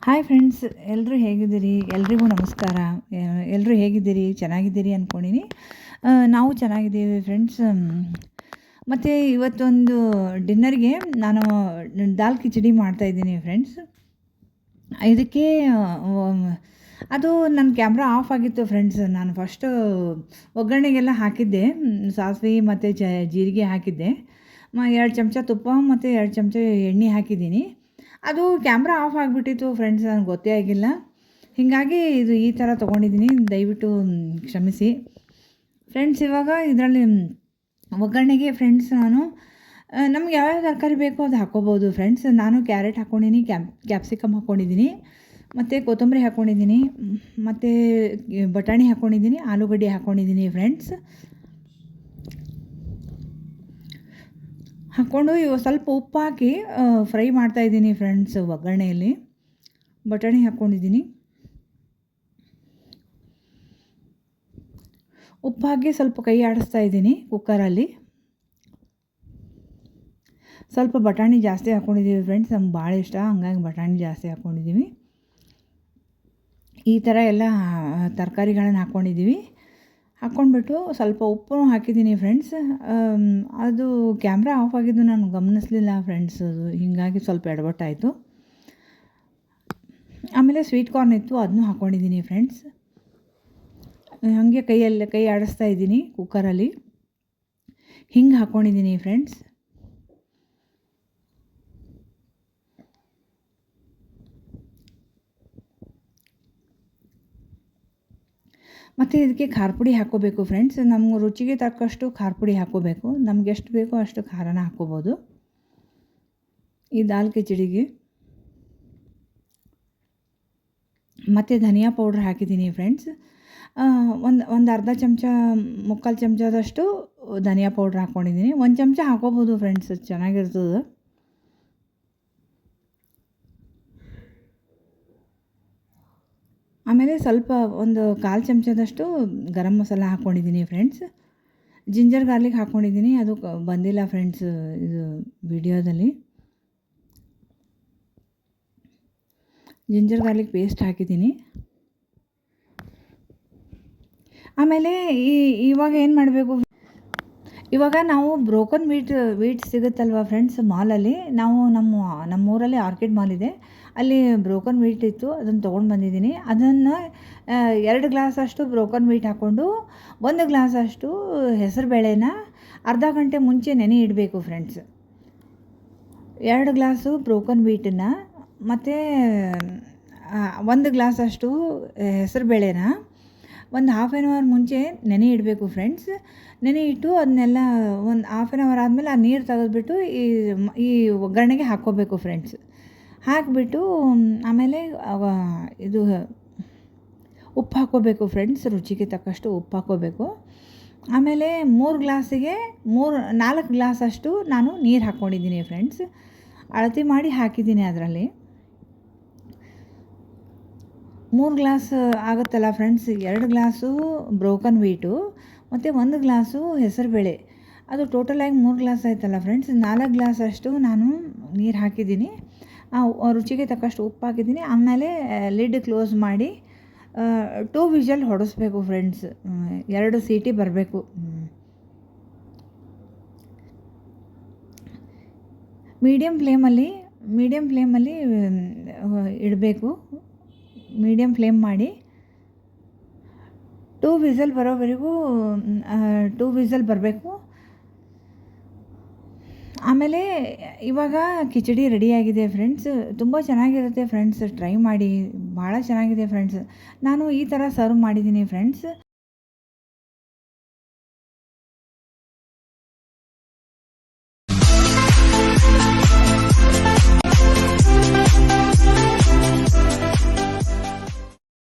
Hi friends, ಎಲ್ಲರೂ ಹೇಗಿದ್ದೀರಿ? ಎಲ್ರಿಗೂ ನಮಸ್ಕಾರ. ಎಲ್ಲರೂ ಹೇಗಿದ್ದೀರಿ? ಚೆನ್ನಾಗಿದ್ದೀರಿ ಅಂದ್ಕೊಂಡಿನಿ. ನಾವು ಚೆನ್ನಾಗಿದ್ದೀವಿ ಫ್ರೆಂಡ್ಸ್. ಮತ್ತು ಇವತ್ತೊಂದು ಡಿನ್ನರ್ಗೆ ನಾನು ದಾಲ್ ಕಿಚಡಿ ಮಾಡ್ತಾಯಿದ್ದೀನಿ ಫ್ರೆಂಡ್ಸ್. ಇದಕ್ಕೆ ಅದು ನನ್ನ ಕ್ಯಾಮ್ರಾ ಆಫ್ ಆಗಿತ್ತು ಫ್ರೆಂಡ್ಸ್. ನಾನು ಫಸ್ಟು ಒಗ್ಗರಣೆಗೆಲ್ಲ ಹಾಕಿದ್ದೆ, ಸಾಸಿವೆ ಮತ್ತು ಜೀರಿಗೆ ಹಾಕಿದ್ದೆ, 2 ಚಮಚ ತುಪ್ಪ ಮತ್ತು 2 ಚಮಚ ಎಣ್ಣೆ ಹಾಕಿದ್ದೀನಿ. ಅದು ಕ್ಯಾಮ್ರಾ ಆಫ್ ಆಗಿಬಿಟ್ಟಿತ್ತು ಫ್ರೆಂಡ್ಸ್, ನನಗೆ ಗೊತ್ತೇ ಆಗಿಲ್ಲ. ಹೀಗಾಗಿ ಇದು ಈ ಥರ ತೊಗೊಂಡಿದ್ದೀನಿ, ದಯವಿಟ್ಟು ಕ್ಷಮಿಸಿ ಫ್ರೆಂಡ್ಸ್. ಇವಾಗ ಇದರಲ್ಲಿ ಒಗ್ಗರಣೆಗೆ ಫ್ರೆಂಡ್ಸ್ ನಾನು ನಮ್ಗೆ ಯಾವ್ಯಾವ ತರಕಾರಿ ಬೇಕೋ ಅದು ಹಾಕ್ಕೋಬೋದು ಫ್ರೆಂಡ್ಸ್. ನಾನು ಕ್ಯಾರೆಟ್ ಹಾಕ್ಕೊಂಡಿದ್ದೀನಿ, ಕ್ಯಾಪ್ಸಿಕಮ್ ಹಾಕ್ಕೊಂಡಿದ್ದೀನಿ, ಮತ್ತು ಕೊತ್ತಂಬರಿ ಹಾಕ್ಕೊಂಡಿದ್ದೀನಿ, ಮತ್ತು ಬಟಾಣಿ ಹಾಕ್ಕೊಂಡಿದ್ದೀನಿ, ಆಲೂಗಡ್ಡೆ ಹಾಕ್ಕೊಂಡಿದ್ದೀನಿ ಫ್ರೆಂಡ್ಸ್. ಹಾಕ್ಕೊಂಡು ಇವಾಗ ಸ್ವಲ್ಪ ಉಪ್ಪು ಹಾಕಿ ಫ್ರೈ ಮಾಡ್ತಾಯಿದ್ದೀನಿ ಫ್ರೆಂಡ್ಸ್. ಒಗ್ಗರಣೆಯಲ್ಲಿ ಬಟಾಣಿ ಹಾಕ್ಕೊಂಡಿದ್ದೀನಿ, ಉಪ್ಪು ಹಾಕಿ ಸ್ವಲ್ಪ ಕೈ ಆಡಿಸ್ತಾ ಇದ್ದೀನಿ ಕುಕ್ಕರಲ್ಲಿ. ಸ್ವಲ್ಪ ಬಟಾಣಿ ಜಾಸ್ತಿ ಹಾಕ್ಕೊಂಡಿದ್ದೀವಿ ಫ್ರೆಂಡ್ಸ್, ನಮ್ಗೆ ಭಾಳ ಇಷ್ಟ, ಹಂಗಾಗಿ ಬಟಾಣಿ ಜಾಸ್ತಿ ಹಾಕ್ಕೊಂಡಿದ್ದೀವಿ. ಈ ಥರ ಎಲ್ಲ ತರಕಾರಿಗಳನ್ನು ಹಾಕ್ಕೊಂಡಿದ್ದೀವಿ. ಹಾಕ್ಕೊಂಡ್ಬಿಟ್ಟು ಸ್ವಲ್ಪ ಉಪ್ಪು ಹಾಕಿದ್ದೀನಿ ಫ್ರೆಂಡ್ಸ್. ಅದು ಕ್ಯಾಮ್ರಾ ಆಫ್ ಆಗಿದ್ದು ನಾನು ಗಮನಿಸಲಿಲ್ಲ ಫ್ರೆಂಡ್ಸ್, ಅದು ಹೀಗಾಗಿ ಸ್ವಲ್ಪ ಎಡವಟ್ಟಾಯಿತು. ಆಮೇಲೆ ಸ್ವೀಟ್ ಕಾರ್ನ್ ಇತ್ತು, ಅದನ್ನೂ ಹಾಕ್ಕೊಂಡಿದ್ದೀನಿ ಫ್ರೆಂಡ್ಸ್. ಹಾಗೆ ಕೈ ಆಡಿಸ್ತಾ ಇದ್ದೀನಿ ಕುಕ್ಕರಲ್ಲಿ. ಹಿಂಗೆ ಹಾಕ್ಕೊಂಡಿದ್ದೀನಿ ಫ್ರೆಂಡ್ಸ್. ಮತ್ತು ಇದಕ್ಕೆ ಖಾರ ಪುಡಿ ಹಾಕ್ಕೋಬೇಕು ಫ್ರೆಂಡ್ಸ್. ನಮ್ಮ ರುಚಿಗೆ ತಕ್ಕಷ್ಟು ಖಾರ ಪುಡಿ ಹಾಕ್ಕೋಬೇಕು. ನಮ್ಗೆ ಎಷ್ಟು ಬೇಕೋ ಅಷ್ಟು ಖಾರನ ಹಾಕ್ಕೋಬೋದು ಈ ದಾಲ್ ಕಿಚಡಿಗೆ. ಮತ್ತು ಧನಿಯಾ ಪೌಡ್ರ್ ಹಾಕಿದ್ದೀನಿ ಫ್ರೆಂಡ್ಸ್. ಒಂದು ಅರ್ಧ ಚಮಚ, ಮುಕ್ಕಾಲು ಚಮಚದಷ್ಟು ಧನಿಯಾ ಪೌಡ್ರ್ ಹಾಕ್ಕೊಂಡಿದ್ದೀನಿ. 1 ಚಮಚ ಹಾಕ್ಕೋಬೋದು ಫ್ರೆಂಡ್ಸ್, ಚೆನ್ನಾಗಿರ್ತದೆ. ಆಮೇಲೆ ಸ್ವಲ್ಪ ಒಂದು 1/4 ಚಮಚದಷ್ಟು ಗರಂ ಮಸಾಲ ಹಾಕ್ಕೊಂಡಿದ್ದೀನಿ ಫ್ರೆಂಡ್ಸ್. ಜಿಂಜರ್ ಗಾರ್ಲಿಕ್ ಹಾಕ್ಕೊಂಡಿದ್ದೀನಿ, ಅದು ಬಂದಿಲ್ಲ ಫ್ರೆಂಡ್ಸ್ ಇದು ವಿಡಿಯೋದಲ್ಲಿ. ಜಿಂಜರ್ ಗಾರ್ಲಿಕ್ ಪೇಸ್ಟ್ ಹಾಕಿದ್ದೀನಿ. ಆಮೇಲೆ ಇವಾಗ ಏನು ಮಾಡಬೇಕು, ಇವಾಗ ನಾವು ಬ್ರೋಕನ್ ವೀಟ್ ಸಿಗುತ್ತಲ್ವ ಫ್ರೆಂಡ್ಸ್ ಮಾಲಲ್ಲಿ. ನಾವು ನಮ್ಮೂರಲ್ಲಿ ಆರ್ಕಿಡ್ ಮಾಲ್ ಇದೆ, ಅಲ್ಲಿ ಬ್ರೋಕನ್ ವೀಟ್ ಇತ್ತು, ಅದನ್ನು ತೊಗೊಂಡು ಬಂದಿದ್ದೀನಿ. ಅದನ್ನು 2 ಗ್ಲಾಸಷ್ಟು ಬ್ರೋಕನ್ ವೀಟ್ ಹಾಕ್ಕೊಂಡು 1 ಗ್ಲಾಸಷ್ಟು ಹೆಸರು ಬೇಳೆನ ಅರ್ಧ ಗಂಟೆ ಮುಂಚೆ ನೆನೆ ಇಡಬೇಕು ಫ್ರೆಂಡ್ಸ್. 2 ಗ್ಲಾಸು ಬ್ರೋಕನ್ ವೀಟನ್ನು ಮತ್ತು 1 ಗ್ಲಾಸಷ್ಟು ಹೆಸರು ಬೇಳೆನ ಒಂದು ಹಾಫ್ ಆನ್ ಅವರ್ ಮುಂಚೆ ನೆನೆ ಇಡಬೇಕು ಫ್ರೆಂಡ್ಸ್. ನೆನೆ ಇಟ್ಟು ಅದನ್ನೆಲ್ಲ ಒಂದು ಹಾಫ್ ಆನ್ ಅವರ್ ಆದಮೇಲೆ ಆ ನೀರು ತೆಗೆದುಬಿಟ್ಟು ಈ ಒಗ್ಗರಣೆಗೆ ಹಾಕ್ಕೋಬೇಕು ಫ್ರೆಂಡ್ಸ್. ಹಾಕಿಬಿಟ್ಟು ಆಮೇಲೆ ಇದು ಉಪ್ಪು ಹಾಕ್ಕೋಬೇಕು ಫ್ರೆಂಡ್ಸ್, ರುಚಿಗೆ ತಕ್ಕಷ್ಟು ಉಪ್ಪು ಹಾಕ್ಕೋಬೇಕು. ಆಮೇಲೆ 3 ಗ್ಲಾಸಿಗೆ 4 ಗ್ಲಾಸಷ್ಟು ನಾನು ನೀರು ಹಾಕ್ಕೊಂಡಿದ್ದೀನಿ ಫ್ರೆಂಡ್ಸ್. ಅಳತೆ ಮಾಡಿ ಹಾಕಿದ್ದೀನಿ ಅದರಲ್ಲಿ. 3 ಗ್ಲಾಸ್ ಆಗುತ್ತಲ್ಲ ಫ್ರೆಂಡ್ಸ್. 2 ಗ್ಲಾಸು ಬ್ರೋಕನ್ ವೀಟು ಮತ್ತು 1 ಗ್ಲಾಸು ಹೆಸರುಬೇಳೆ, ಅದು ಟೋಟಲಾಗಿ 3 ಗ್ಲಾಸ್ ಆಯ್ತಲ್ಲ ಫ್ರೆಂಡ್ಸ್. 4 ಗ್ಲಾಸಷ್ಟು ನಾನು ನೀರು ಹಾಕಿದ್ದೀನಿ, ರುಚಿಗೆ ತಕ್ಕಷ್ಟು ಉಪ್ಪು ಹಾಕಿದ್ದೀನಿ. ಆಮೇಲೆ ಲಿಡ್ ಕ್ಲೋಸ್ ಮಾಡಿ 2 ವಿಷಲ್ ಹೊಡಿಸ್ಬೇಕು ಫ್ರೆಂಡ್ಸ್. 2 ಸೀಟಿ ಬರಬೇಕು. ಮೀಡಿಯಮ್ ಫ್ಲೇಮಲ್ಲಿ ಇಡಬೇಕು. ಮೀಡಿಯಮ್ ಫ್ಲೇಮ್ ಮಾಡಿ 2 ವಿಸಲ್ ಬರೋವರೆಗೂ 2 ವಿಸಲ್ ಬರಬೇಕು. ಆಮೇಲೆ ಇವಾಗ ಕಿಚಡಿ ರೆಡಿಯಾಗಿದೆ ಫ್ರೆಂಡ್ಸ್. ತುಂಬ ಚೆನ್ನಾಗಿರುತ್ತೆ ಫ್ರೆಂಡ್ಸ್, ಟ್ರೈ ಮಾಡಿ, ಭಾಳ ಚೆನ್ನಾಗಿದೆ ಫ್ರೆಂಡ್ಸ್. ನಾನು ಈ ಥರ ಸರ್ವ್ ಮಾಡಿದ್ದೀನಿ ಫ್ರೆಂಡ್ಸ್.